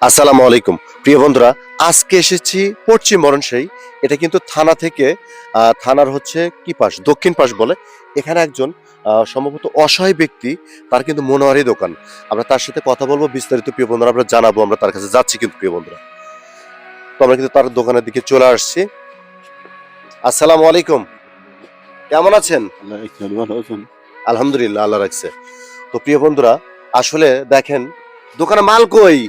আসসালামু আলাইকুম প্রিয় বন্ধুরা, আজকে এসেছি পশ্চিম মরণশাহী। এটা কিন্তু থানা থেকে থানার হচ্ছে কি পাশ, দক্ষিণ পাশ বলে। এখানে একজন সম্ভবত অসহায় ব্যক্তি, তার কিন্তু মনোহারি দোকান। আমরা তার সাথে কথা বলবো বিস্তারিত, প্রিয় বন্ধুরা আমরা জানাবো। আমরা তার কাছে যাচ্ছি কিন্তু প্রিয় বন্ধুরা, তো আমরা কিন্তু তার দোকানের দিকে চলে আসছি। আসসালামু আলাইকুম, কেমন আছেন? আলহামদুলিল্লাহ, আল্লাহ রাখছে। তো প্রিয় বন্ধুরা, আসলে দেখেন দোকানে মাল কই?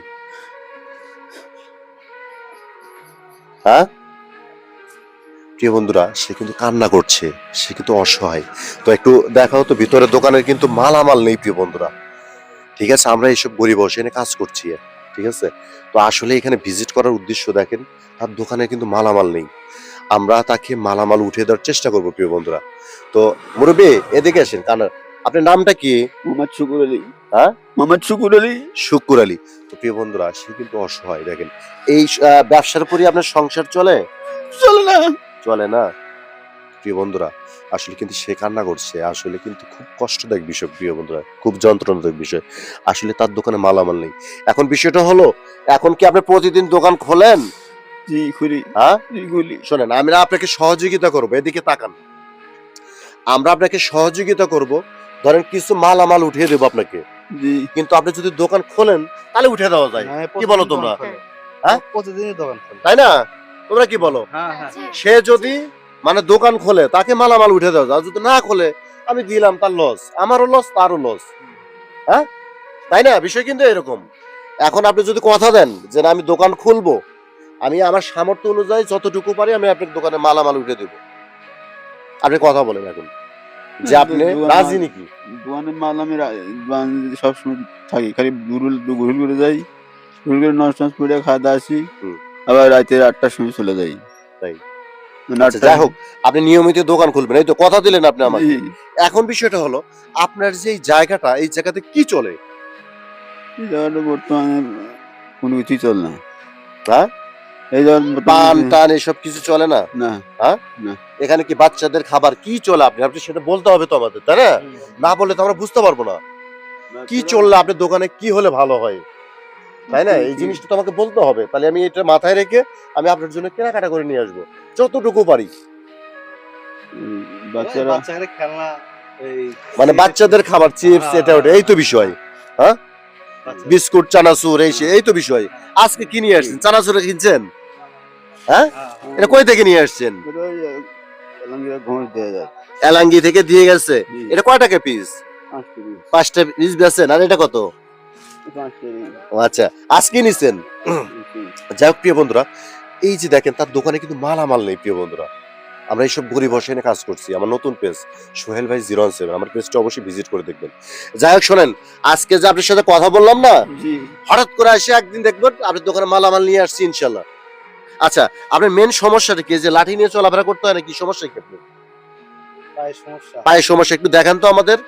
হ্যাঁ প্রিয় বন্ধুরা, সে কিন্তু কান্না করছে, সে কিন্তু অসহায়। তো একটু দেখাও তো ভিতরে দোকানের কিন্তু মালামাল নেই প্রিয় বন্ধুরা। ঠিক আছে, আমরা এইসব গরিব বসে এনে কাজ করছি, ঠিক আছে। তো আসলে এখানে ভিজিট করার উদ্দেশ্য দেখেন, তার দোকানে কিন্তু মালামাল নেই। আমরা তাকে মালামাল উঠিয়ে দেওয়ার চেষ্টা করবো প্রিয় বন্ধুরা। তো মুরব্বী এদিকে আসেন। কানার, আপনার নামটা কি? মোহাম্মদ শুকুর আলী। হ্যাঁ, মোহাম্মদ শুকুর আলী। শুকুর আলী। তো প্রিয় বন্ধুরা, সে কিন্তু অসহায়। দেখেন এই ব্যবসার উপরই আপনার সংসার চলে? চলে না। চলে না প্রিয় বন্ধুরা। আসলে কিন্তু সে কান্না করছে, আসলে কিন্তু খুব কষ্টদায়ক বিষয় প্রিয় বন্ধুরা, খুব যন্ত্রণাদায়ক বিষয়। আসলে তার দোকানে মালামাল নেই। এখন বিষয়টা হলো, এখন কি আপনি প্রতিদিন দোকান খোলেন? জি খুলি। হ্যাঁ, জি খুলি। শোনেন, আমরা আপনাকে সহযোগিতা করবো, এদিকে তাকান। আমরা আপনাকে সহযোগিতা করব, ধরেন কিছু মালামাল উঠিয়ে দেবো আপনাকে। জি। কিন্তু আপনি যদি দোকান খোলেন তাহলে উঠে দেওয়া যায়। কি বলো তোমরা? হ্যাঁ, প্রতিদিনই দোকান খোলে। তাই না? তোমরা কি বলো? হ্যাঁ হ্যাঁ। সে যদি মানে দোকান খোলে, তাকে মালামাল উঠে দেওয়া যায়। যদি না খোলে, আমি দিলাম, তার লস, আমারও লস, তারও লস। হ্যাঁ, তাই না? বিষয় কিন্তু এরকম। এখন আপনি যদি কথা দেন যে না, আমি দোকান খুলবো, আমি আমার সামর্থ্য অনুযায়ী যতটুকু পারি আমি আপনার দোকানে মালামাল উঠে দেবো। আপনি কথা বলেন এখন যে আপনি রাজি নাকি? দোকানের মাল আমি সবসময় থাকি, খালি ঘুরুল করে যাই, ঘুরুল করে নষ্ট করে খাওয়া দাওয়া আসি, আবার রাতে 8টার সময় চলে যাই। তাই? আচ্ছা, যাই হোক, আপনি নিয়মিত দোকান খুলবেন, এই তো কথা দিলেন আপনি আমাকে। এখন বিষয়টা হলো, আপনার যে জায়গাটা, এই জায়গাতে কি চলে? এই জায়গাটা বর্তমানে কোনো কিছুই চলে না। হ্যাঁ, এই পান টান এসব কিছু চলে না? না। হ্যাঁ, না। এখানে কি বাচ্চাদের খাবার কি চলে? আপনি সেটা বলতে হবে তো আমাদের, তাই না? না বললে তো আমরা বুঝতে পারবো না কি চললে আপনার দোকানে কি হলে ভালো হয়, তাই না? এই জিনিসটা তো আমাকে বলতে হবে, তাহলে আমি এটা মাথায় রেখে আমি আপনার জন্য কেনাকাটা করে নিয়ে আসবো যতটুকু পারি। বাচ্চাদের খেলনা, মানে বাচ্চাদের খাবার, চিপস, এটা ওটা, এই তো বিষয়। হ্যাঁ, বিস্কুট, চানাচুর, এই তো বিষয়। আজকে কি নিয়ে আসছেন? চানাচুর কিনছেন? হ্যাঁ, এটা কই থেকে নিয়ে আসছেন? এলাঙ্গি থেকে দিয়ে গেছে। এটা কয় টাকা পিস? 5টা পিস বেচেন, আর এটা কত? আচ্ছা, আজকে নিছেন। যাই হোক প্রিয় বন্ধুরা, এই যে দেখেন তার দোকানে কিন্তু মালামাল নেই প্রিয় বন্ধুরা। আমরা এইসব গরিব বসে এনে কাজ করছি। আমার নতুন পেজ সোহেল ভাই 017, আমার পেজটা অবশ্যই ভিজিট করে দেখবেন। যাই হোক শোনেন, আজকে যে আপনার সাথে কথা বললাম না, হঠাৎ করে এসে একদিন দেখবেন আপনার দোকানে মালামাল নিয়ে আসছি ইনশাল্লাহ। আচ্ছা, আপনার মেন সমস্যাটা কি? যে লাঠি নিয়ে চলাফেরা করতে হয় না, কি সমস্যা কি আপনার? পায়ের সমস্যা একটু দেখান তো আমাদের।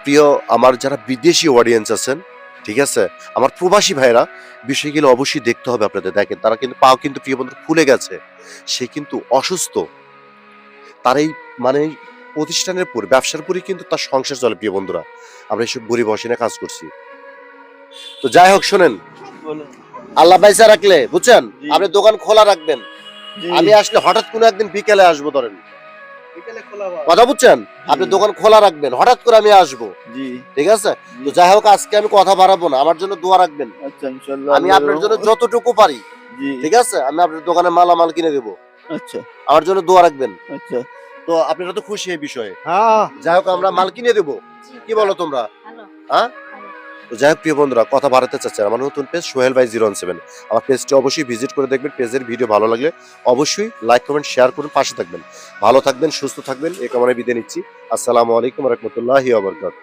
প্রিয় আমার যারা বিদেশি অডিয়েন্স আছেন, ঠিক আছে, আমার প্রবাসী ভাইরা, বিষয়গুলো অবশ্যই দেখতে হবে আপনাদের। দেখেন তারা কিন্তু পাও কিন্তু প্রিয় বন্ধু ফুলে গেছে, সে কিন্তু অসুস্থ। তার এই মানে প্রতিষ্ঠানের পর, ব্যবসার পরই কিন্তু তার সংসার চলে প্রিয় বন্ধুরা। আমরা এইসব গরিব বসে কাজ করছি। তো যাই হোক শোনেন, আল্লাহ পয়সা রাখলে বুঝছেন, আপনি দোকান খোলা রাখবেন। আমি আসলে হঠাৎ কোনো একদিন বিকেলে আসবো, ধরেন কথা বুঝছেন, আপনি দোকান খোলা রাখবেন, হঠাৎ করে আমি আসবো, ঠিক আছে? তো যাই হোক, আজকে আমি কথা বাড়াবো না, আমার জন্য দোয়া রাখবেন। আমি আপনার জন্য যতটুকু পারি, ঠিক আছে, আমি আপনার দোকানে মালামাল কিনে দেবো। আচ্ছা, আমার জন্য দোয়া রাখবেন। আচ্ছা, তো আপনারা তো খুশি এই বিষয়ে? যাই হোক, আমরা মাল কিনে দেবো, কি বলো তোমরা? হ্যাঁ, তো যাই হোক প্রিয় বন্ধুরা, কথা বাড়াতে চাচ্ছেন, আমার নতুন পেজ সোহেল ভাই 017, আমার পেজটি অবশ্যই ভিজিট করে দেখবেন। পেজের ভিডিও ভালো লাগলে অবশ্যই লাইক, কমেন্ট, শেয়ার করুন, পাশে থাকবেন। ভালো থাকবেন, সুস্থ থাকবেন, এই কামনায় বিদায় নিচ্ছি। আসসালামু আলাইকুম ওয়া রাহমাতুল্লাহি ওয়া বারাকাতুহু।